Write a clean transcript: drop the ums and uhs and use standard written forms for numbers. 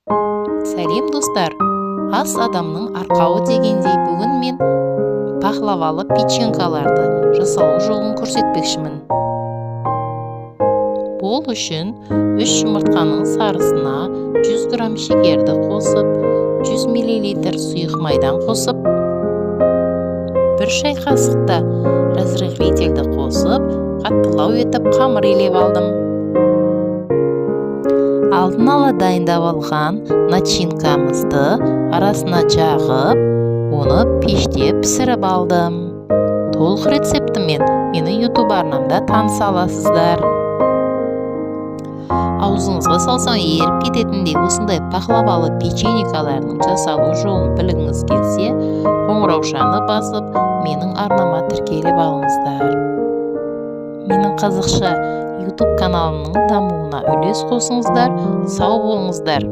Сәлем достар, ас адамның арқауы дегендей бүгін мен пахлавалы печенкаларды жасалу жолын көрсетпекшімін. Бұл үшін 3 жұмыртқаның сарысына 100 грамм шекерді қосып, 100 мл сұйық майдан қосып, 1 шай қасықта разрыхлительді қосып, қаттылау етіп қамыр илеп алдым. Алдын ала дайындап алған начинкамызды арасына жағып, оны пеште пісіріп алдым. Толық рецептімен мені YouTube арнамда таныса аласыздар. Аузыңызға салсаң еріп кететіндей осындай пахлавалы печенькалардың жасалу жолын білгіңіз келсе, қоңыраушаны басып, менің арнама тіркеліп алыңыздар. Менің қазақша YouTube каналымның дамуына үлес қосыңыздар, сау болыңыздар.